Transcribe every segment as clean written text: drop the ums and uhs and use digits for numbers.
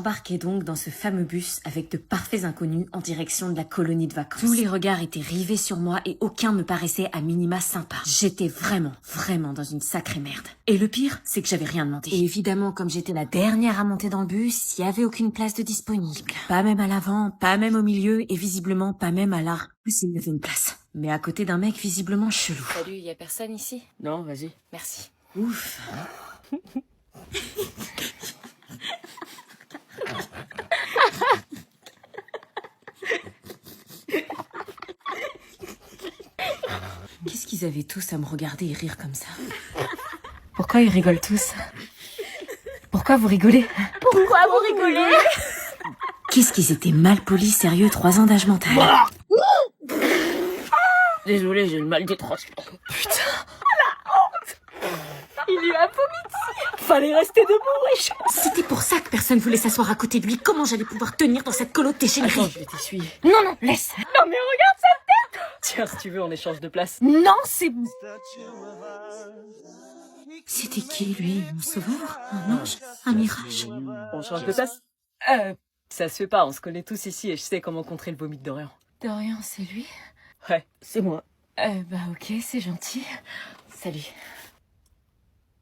J'embarquais donc dans ce fameux bus avec de parfaits inconnus en direction de la colonie de vacances. Tous les regards étaient rivés sur moi et aucun me paraissait à minima sympa. J'étais vraiment dans une sacrée merde. Et le pire, c'est que j'avais rien demandé. Et évidemment, comme j'étais la dernière à monter dans le bus, il y avait aucune place de disponible. Pas même à l'avant, pas même au milieu et visiblement pas même à l'arrière. S'il y avait une place. Mais à côté d'un mec visiblement chelou. Salut, y a personne ici? Non, vas-y. Merci. Ouf. Qu'est-ce qu'ils avaient tous à me regarder et rire comme ça? Pourquoi ils rigolent tous? Pourquoi vous rigolez? Pourquoi vous rigolez? Qu'est-ce qu'ils étaient mal polis, sérieux, 3 ans d'âge mental. Désolé, j'ai le mal des transports. Il lui a vomi dessus. Fallait rester debout, wesh. C'était pour ça que personne voulait s'asseoir à côté de lui. Comment j'allais pouvoir tenir dans cette colo de dégénérée? Attends, je vais t'essuyer. Non, laisse. Non mais regarde ça. Tiens, si tu veux, on échange de place. Non, c'est... C'était qui, lui? Un sauveur? Un ange? Un mirage? On change de place? Ça se fait pas, on se connaît tous ici et je sais comment contrer le vomi de Dorian. Dorian, c'est lui? Ouais, c'est moi. Bah ok, c'est gentil. Salut.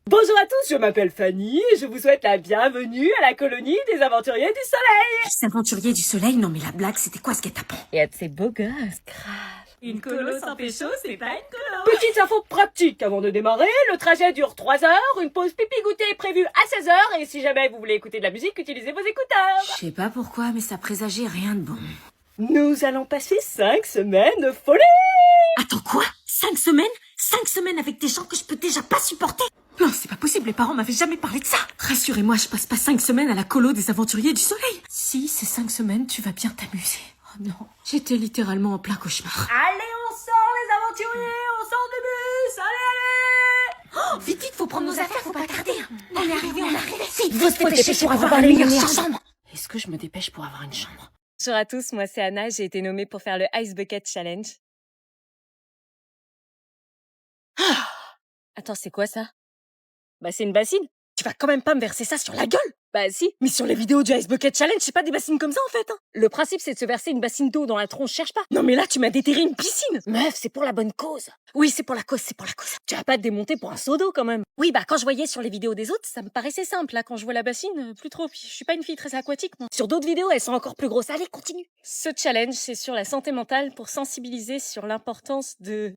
Bonjour à tous, je m'appelle Fanny et je vous souhaite la bienvenue à la colonie des aventuriers du soleil. Les aventuriers du soleil? Non mais la blague, c'était quoi ce guet-apens? Et à de ces beaux gosses. Une colo sans pécho, c'est pas une colo. Petites infos pratiques avant de démarrer, le trajet dure 3 heures, une pause pipi-goûter est prévue à 16 heures et si jamais vous voulez écouter de la musique, utilisez vos écouteurs. Je sais pas pourquoi, mais ça présageait rien de bon. Nous allons passer 5 semaines de folie. Attends, quoi? 5 semaines? 5 semaines avec des gens que je peux déjà pas supporter? Non, c'est pas possible, les parents m'avaient jamais parlé de ça. Rassurez-moi, je passe pas 5 semaines à la colo des aventuriers du soleil. Si, ces 5 semaines, tu vas bien t'amuser. Oh non, j'étais littéralement en plein cauchemar. Allez, on sort les aventuriers, on sort du bus, allez. Oh, vite, faut prendre nos affaires, faut pas tarder. On est arrivé. Vite, Faut se dépêcher pour avoir une meilleure chambre. Est-ce que je me dépêche pour avoir une chambre? Bonjour à tous, moi c'est Anna, j'ai été nommée pour faire le Ice Bucket Challenge. Attends, c'est quoi ça? Bah c'est une bassine. Tu vas quand même pas me verser ça sur la gueule? Bah si, mais sur les vidéos du Ice Bucket Challenge, c'est pas des bassines comme ça en fait. Hein. Le principe c'est de se verser une bassine d'eau dans la tronche, cherche pas. Non mais là tu m'as déterré une piscine. Meuf, c'est pour la bonne cause. Oui, c'est pour la cause. Tu vas pas te démonter pour un seau d'eau quand même. Oui, bah quand je voyais sur les vidéos des autres, ça me paraissait simple. Là, quand je vois la bassine, plus trop. Puis je suis pas une fille très aquatique, moi. Sur d'autres vidéos, elles sont encore plus grosses. Allez, continue. Ce challenge, c'est sur la santé mentale pour sensibiliser sur l'importance de...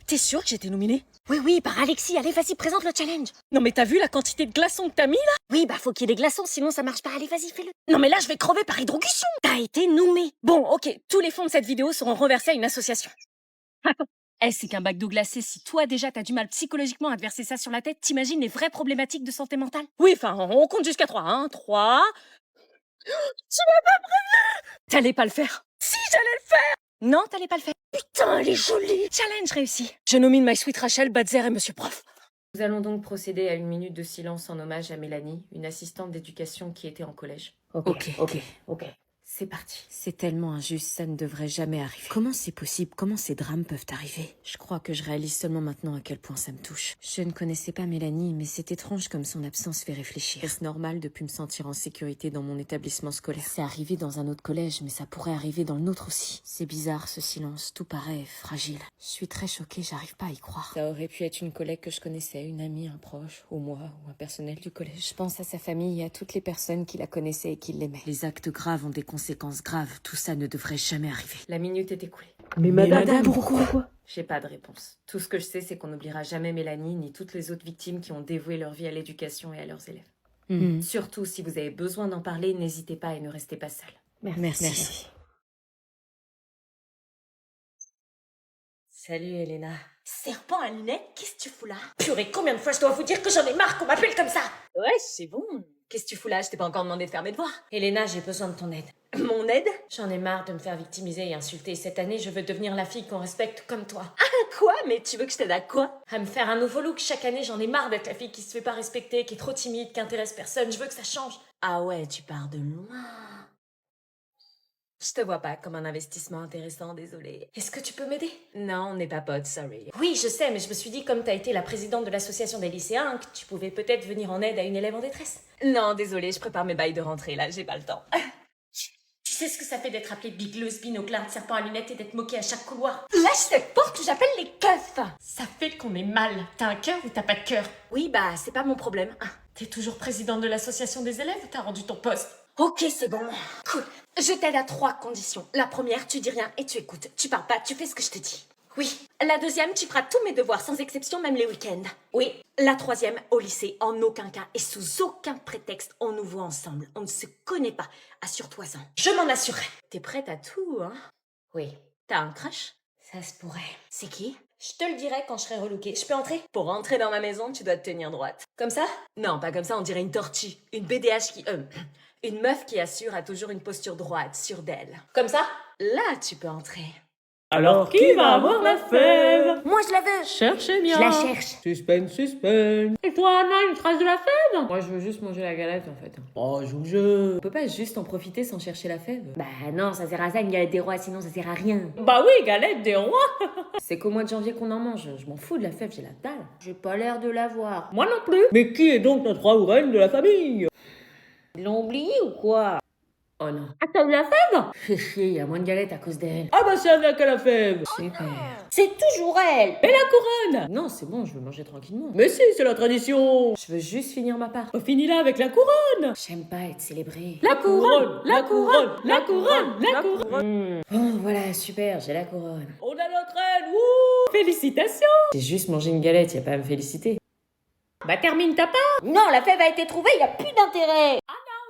T'es sûre que j'étais nominée? Oui, par Alexis. Allez, vas-y, présente le challenge. Non, mais t'as vu la quantité de glaçons que t'as mis, là? Oui, bah faut qu'il y ait des glaçons, sinon ça marche pas. Allez, vas-y, fais-le. Non, mais là, je vais crever par hydrocution. T'as été nommée. Bon, ok, tous les fonds de cette vidéo seront reversés à une association. Attends. C'est qu'un bac d'eau glacée. Si toi, déjà, t'as du mal psychologiquement à te verser ça sur la tête, t'imagines les vraies problématiques de santé mentale? Oui, enfin, on compte jusqu'à 3, hein. 3... Tu m'as pas prévenu! T'allais pas le faire. Si, j'allais le faire! Non, t'allais pas le faire. Putain, elle est jolie! Challenge réussi. Je nomine My Sweet Rachel, Badzer et Monsieur Prof. Nous allons donc procéder à une minute de silence en hommage à Mélanie, une assistante d'éducation qui était en collège. Ok. C'est parti. C'est tellement injuste, ça ne devrait jamais arriver. Comment c'est possible? Comment ces drames peuvent arriver? Je crois que je réalise seulement maintenant à quel point ça me touche. Je ne connaissais pas Mélanie, mais c'est étrange comme son absence fait réfléchir. Est-ce normal de plus me sentir en sécurité dans mon établissement scolaire? C'est arrivé dans un autre collège, mais ça pourrait arriver dans le nôtre aussi. C'est bizarre ce silence, tout paraît fragile. Je suis très choquée, j'arrive pas à y croire. Ça aurait pu être une collègue que je connaissais, une amie, un proche, ou moi, ou un personnel du collège. Je pense à sa famille et à toutes les personnes qui la connaissaient et qui l'aimaient. Les actes graves ont des conséquences graves, tout ça ne devrait jamais arriver. La minute est écoulée. Mais madame, pourquoi? J'ai pas de réponse. Tout ce que je sais, c'est qu'on n'oubliera jamais Mélanie ni toutes les autres victimes qui ont dévoué leur vie à l'éducation et à leurs élèves. Surtout, si vous avez besoin d'en parler, n'hésitez pas et ne restez pas seul. Merci. Salut, Elena. Serpent à lunettes, qu'est-ce que tu fous là? Purée, combien de fois je dois vous dire que j'en ai marre qu'on m'appelle comme ça? Ouais, c'est bon. Qu'est-ce que tu fous là? Je t'ai pas encore demandé de faire mes devoirs. Elena, j'ai besoin de ton aide. Mon aide? J'en ai marre de me faire victimiser et insulter. Cette année, je veux devenir la fille qu'on respecte comme toi. Quoi? Mais tu veux que je t'aide à quoi? À me faire un nouveau look chaque année, j'en ai marre d'être la fille qui se fait pas respecter, qui est trop timide, qui intéresse personne. Je veux que ça change. Ah ouais, tu pars de loin. Je te vois pas comme un investissement intéressant, désolée. Est-ce que tu peux m'aider? Non, on n'est pas potes, sorry. Oui, je sais, mais je me suis dit, comme t'as été la présidente de l'association des lycéens, que tu pouvais peut-être venir en aide à une élève en détresse. Non, désolée, je prépare mes bails de rentrée, là, j'ai pas le temps. Tu sais ce que ça fait d'être appelé Big Lesbian au clin de serpent à lunettes et d'être moqué à chaque couloir? Lâche cette porte ou j'appelle les keufs! Ça fait qu'on est mal. T'as un cœur ou t'as pas de cœur? Oui, bah, c'est pas mon problème. T'es toujours présidente de l'association des élèves ou t'as rendu ton poste? Ok, c'est bon. Cool. Je t'aide à 3 conditions. La première, tu dis rien et tu écoutes. Tu parles pas, tu fais ce que je te dis. Oui. La deuxième, tu feras tous mes devoirs sans exception, même les week-ends. Oui. La troisième, au lycée, en aucun cas et sous aucun prétexte, on nous voit ensemble. On ne se connaît pas. Assure-toi-en. Je m'en assurerai. T'es prête à tout, hein? Oui. T'as un crush? Ça se pourrait. C'est qui? Je te le dirai quand je serai relookée. Je peux entrer? Pour entrer dans ma maison, tu dois te tenir droite. Comme ça? Non, pas comme ça, on dirait une tortue. Une BDH qui... Une meuf qui assure a toujours une posture droite, sûre d'elle. Comme ça? Là, tu peux entrer. Alors qui va avoir la fève? Moi, je la veux. Cherchez bien. Je la cherche. Suspense, suspense. Et toi, Anna, une trace de la fève? Moi, je veux juste manger la galette, en fait. Oh, joue. On peut pas juste en profiter sans chercher la fève? Bah non, ça sert à ça une galette des rois, sinon ça sert à rien. Bah oui, galette des rois. C'est qu'au mois de janvier qu'on en mange. Je m'en fous de la fève, j'ai la dalle. J'ai pas l'air de l'avoir. Moi non plus. Mais qui est donc notre roi ou reine de la famille? Ils l'ont oublié ou quoi? Oh non. Ah, t'as eu la fève? Fais chier, y a moins de galettes à cause d'elle. Ah bah c'est Anna qui a la fève. Super. C'est toujours elle. Et la couronne? Non, c'est bon, je veux manger tranquillement. Mais si, c'est la tradition. Je veux juste finir ma part. On finit là avec la couronne. J'aime pas être célébrée. La couronne, la couronne, la couronne, la couronne. Oh, voilà, super, j'ai la couronne. On a notre reine, wouh! Félicitations. J'ai juste mangé une galette, y a pas à me féliciter. Bah termine ta part. Non, la fève a été trouvée, y a plus d'intérêt.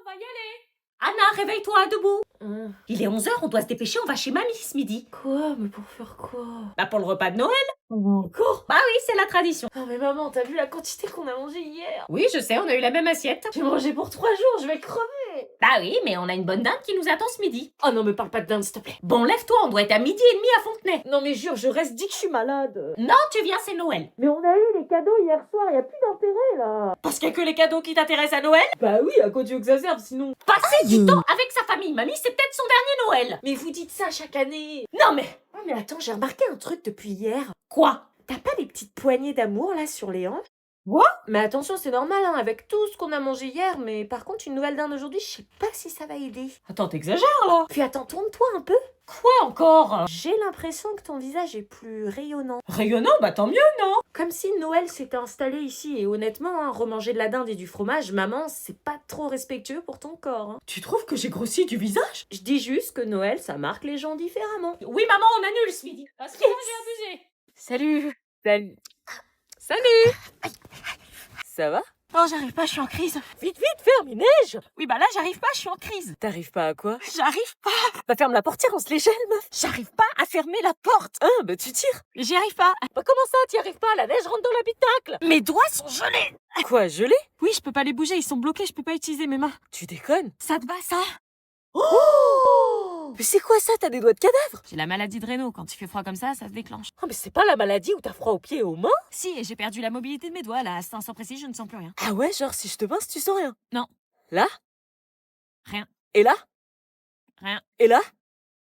On va y aller. Anna, réveille-toi, debout. Hein. Il est 11h, on doit se dépêcher, on va chez mamie ce midi. Quoi? Mais pour faire quoi? Bah pour le repas de Noël. Encore? Bah oui, c'est la tradition. Oh mais maman, t'as vu la quantité qu'on a mangé hier? Oui, je sais, on a eu la même assiette. J'ai mangé pour 3 jours, je vais crever. Bah oui, mais on a une bonne dinde qui nous attend ce midi. Oh non, me parle pas de dinde, s'il te plaît. Bon, lève-toi, on doit être à 12h30 à Fontenay. Non mais jure, je reste dit que je suis malade. Non, tu viens, c'est Noël. Mais on a eu les cadeaux hier soir, y a plus d'intérêt là. Parce qu'il y a que les cadeaux qui t'intéressent à Noël. Bah oui, à quoi tu veux que ça serve sinon? Passer du temps avec sa famille, mamie, c'est peut-être son dernier Noël. Mais vous dites ça chaque année. Non mais... Oh mais attends, j'ai remarqué un truc depuis hier. Quoi? T'as pas des petites poignées d'amour là sur les hanches? Quoi? Mais attention, c'est normal hein, avec tout ce qu'on a mangé hier, mais par contre une nouvelle dinde aujourd'hui, je sais pas si ça va aider. Attends, t'exagères là. Puis attends, tourne-toi un peu. Quoi encore? J'ai l'impression que ton visage est plus rayonnant. Rayonnant, bah tant mieux, non? Comme si Noël s'était installé ici, et honnêtement, hein, remanger de la dinde et du fromage, maman, c'est pas trop respectueux pour ton corps. Hein. Tu trouves que j'ai grossi du visage? Je dis juste que Noël, ça marque les gens différemment. Oui, maman, on annule ce midi. Parce que moi, j'ai abusé. Salut. Salut. Ça va? Oh, j'arrive pas, je suis en crise. Vite, ferme, il neige. Oui, bah là, j'arrive pas, je suis en crise. T'arrives pas à quoi? J'arrive pas. Bah ferme la portière, on se les gèle, meuf. J'arrive pas à fermer la porte. Hein, bah tu tires. J'y arrive pas. Bah comment ça, t'y arrives pas? La neige rentre dans l'habitacle. Mes doigts sont gelés. Quoi, gelé? Oui, je peux pas les bouger, ils sont bloqués, je peux pas utiliser mes mains. Tu déconnes? Ça te va, ça? Oh! Mais c'est quoi ça? T'as des doigts de cadavre? J'ai la maladie de Raynaud. Quand il fait froid comme ça se déclenche. Oh mais c'est pas la maladie où t'as froid aux pieds et aux mains? Si, et j'ai perdu la mobilité de mes doigts, là. À cet instant précis, je ne sens plus rien. Ah ouais, genre si je te pince, tu sens rien? Non. Là? Rien. Et là? Rien. Et là?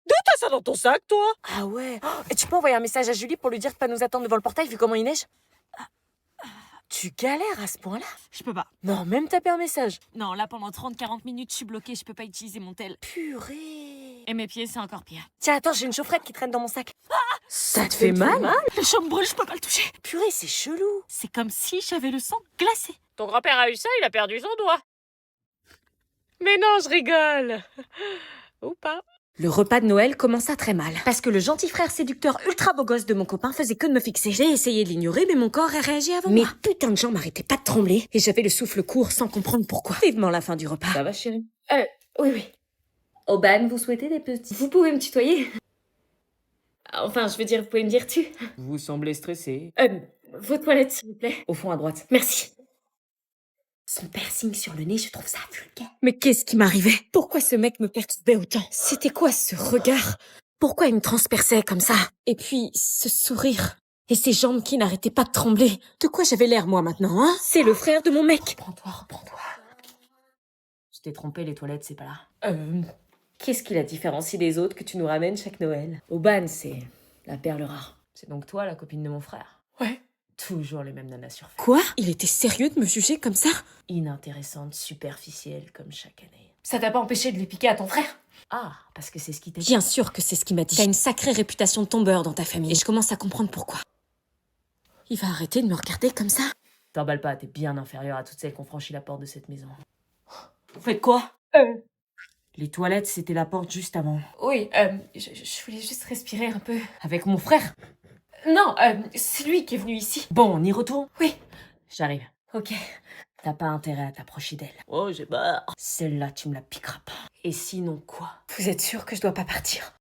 T'as ça dans ton sac, toi? Ah ouais. Oh, et tu peux envoyer un message à Julie pour lui dire de pas nous attendre devant le portail vu comment il neige? Tu galères à ce point-là? Je peux pas. Non, même taper un message. Non, là, pendant 30-40 minutes, je suis bloquée, je peux pas utiliser mon tel. Purée. Et mes pieds, c'est encore pire. Tiens, attends, j'ai une chaufferette qui traîne dans mon sac. Ça te fait mal? Le champ me brûle, je peux pas le toucher. Purée, c'est chelou. C'est comme si j'avais le sang glacé. Ton grand-père a eu ça, il a perdu son doigt. Mais non, je rigole. Ou pas. Le repas de Noël commença très mal, parce que le gentil frère séducteur ultra beau gosse de mon copain faisait que de me fixer. J'ai essayé de l'ignorer, mais mon corps a réagi avant moi. Mes putains de jambes m'arrêtaient pas de trembler, et j'avais le souffle court sans comprendre pourquoi. Vivement la fin du repas. Ça va, chérie? Oui. Aubane, vous souhaitez des petits? Vous pouvez me tutoyer? Enfin, je veux dire, vous pouvez me dire tu. Vous semblez stressé. Vos toilettes, s'il vous plaît. Au fond, à droite. Merci. Son piercing sur le nez, je trouve ça vulgaire. Mais qu'est-ce qui m'arrivait? Pourquoi ce mec me perturbait autant? C'était quoi ce regard? Pourquoi il me transperçait comme ça? Et puis, ce sourire. Et ces jambes qui n'arrêtaient pas de trembler. De quoi j'avais l'air, moi, maintenant, hein? C'est le frère de mon mec. Reprends-toi. Je t'ai trompé, les toilettes, c'est pas là. Qu'est-ce qui la différencie des autres que tu nous ramènes chaque Noël? Aubane, c'est la perle rare. C'est donc toi, la copine de mon frère? Ouais. Toujours les mêmes nanas surfaites. Quoi? Il était sérieux de me juger comme ça? Inintéressante, superficielle, comme chaque année. Ça t'a pas empêché de les piquer à ton frère? Ah, parce que c'est ce qui t'a dit. Bien sûr que c'est ce qu'il m'a dit. T'as une sacrée réputation de tombeur dans ta famille. Et je commence à comprendre pourquoi. Il va arrêter de me regarder comme ça? T'emballes pas, t'es bien inférieure à toutes celles qui ont franchi la porte de cette maison. Vous faites quoi? Les toilettes, c'était la porte juste avant. Oui, je voulais juste respirer un peu. Avec mon frère. Non, c'est lui qui est venu ici. Bon, on y retourne? Oui. J'arrive. Ok. T'as pas intérêt à t'approcher d'elle. Oh, j'ai peur. Celle-là, tu me la piqueras pas. Et sinon quoi? Vous êtes sûr que je dois pas partir?